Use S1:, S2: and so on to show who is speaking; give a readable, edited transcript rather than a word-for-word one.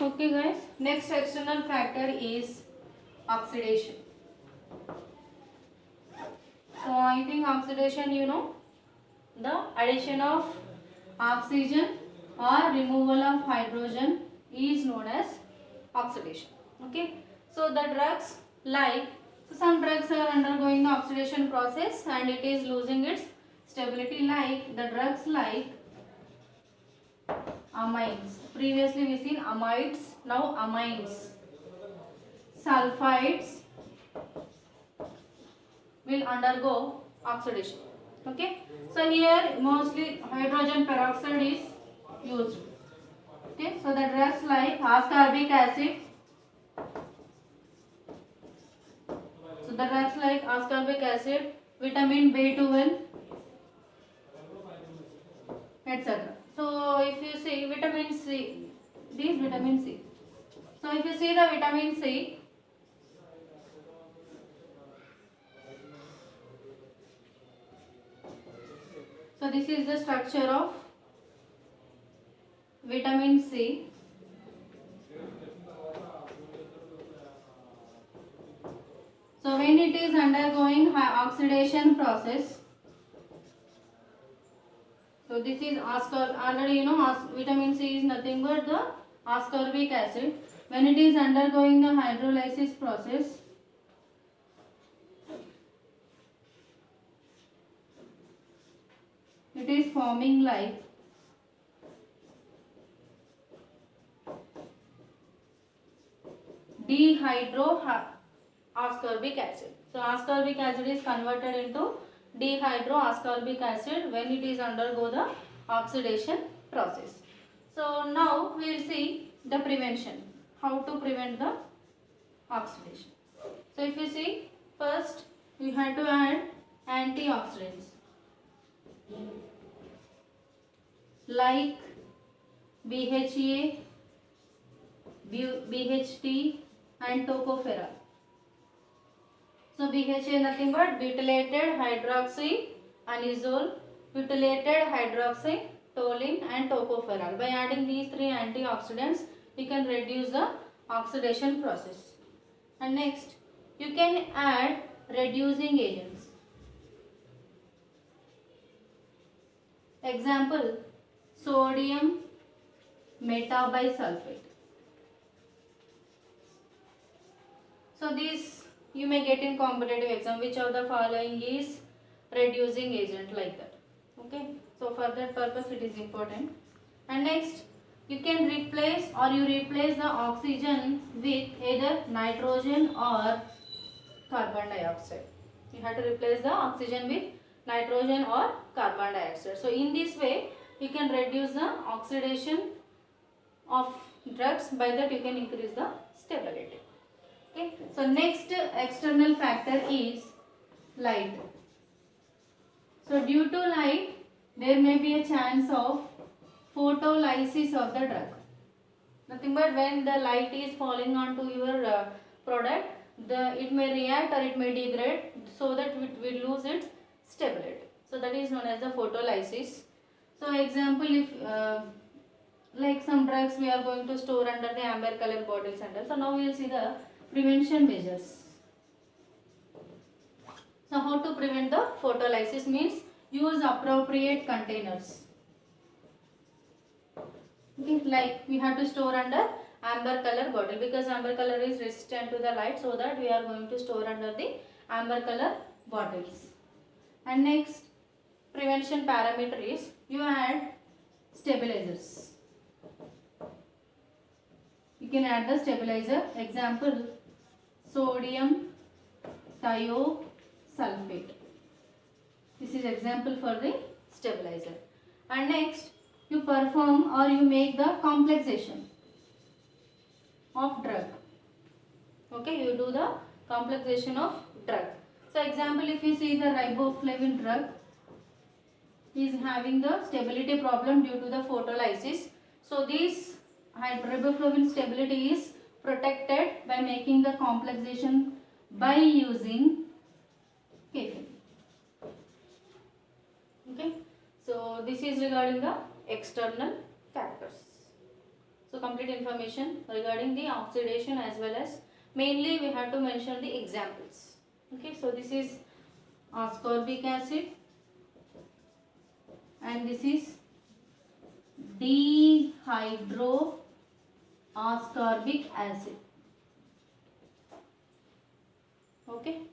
S1: Okay guys, next external factor is oxidation. So I think oxidation, the addition of oxygen or removal of hydrogen is known as oxidation. Okay, so the drugs like, so some drugs are undergoing the oxidation process and it is losing its stability, like the drugs like amines. Previously we seen amides, now amines. Sulfides will undergo oxidation. Okay, so here mostly hydrogen peroxide is used. Okay, so the drugs like ascorbic acid, so the drugs like ascorbic acid, vitamin B12, etc. So if you see vitamin C, this vitamin C. So if you see the vitamin C, so this is the structure of vitamin C. So when it is undergoing oxidation process, so this is already vitamin C is nothing but the ascorbic acid. When it is undergoing the hydrolysis process, it is forming like dehydroascorbic acid. So ascorbic acid is converted into dehydroascorbic acid when it is undergo the oxidation process. So now we will see the prevention. How to prevent the oxidation. So if you see, first we have to add antioxidants like BHA, BHT and tocopherol. So BHA nothing but butylated hydroxy anisole, butylated hydroxy toluene and tocopherol. By adding these three antioxidants, we can reduce the oxidation process. And next, you can add reducing agents. Example, sodium metabisulfate. So this you may get in competitive exam. Which of the following is reducing agent, like that. Okay. So for that purpose it is important. And next, you can replace the oxygen with either nitrogen or carbon dioxide. You have to replace the oxygen with nitrogen or carbon dioxide. So in this way you can reduce the oxidation of drugs, by that you can increase the stability. Okay. So next external factor is light. So due to light there may be a chance of photolysis of the drug. Nothing but when the light is falling onto your product, it may react or it may degrade, so that it will lose its stability. So that is known as the photolysis. So example, if like some drugs we are going to store under the amber color bottles and all. So now we will see the prevention measures. So how to prevent the photolysis means use appropriate containers. Okay, like we have to store under amber color bottle, because amber color is resistant to the light, so that we are going to store under the amber color bottles. And next prevention parameter is you add stabilizers. You can add the stabilizer. Example, sodium thiosulfate. This is example for the stabilizer. And next, you perform or you make the complexation of drug. Okay, you do the complexation of drug. So example, if you see the riboflavin drug is having the stability problem due to the photolysis. So this riboflavin stability is protected by making the complexation by using caffeine. Okay, so this is regarding the external factors. So complete information regarding the oxidation as well as mainly we have to mention the examples. Okay, so this is ascorbic acid and this is dihydroascorbic acid. Okay.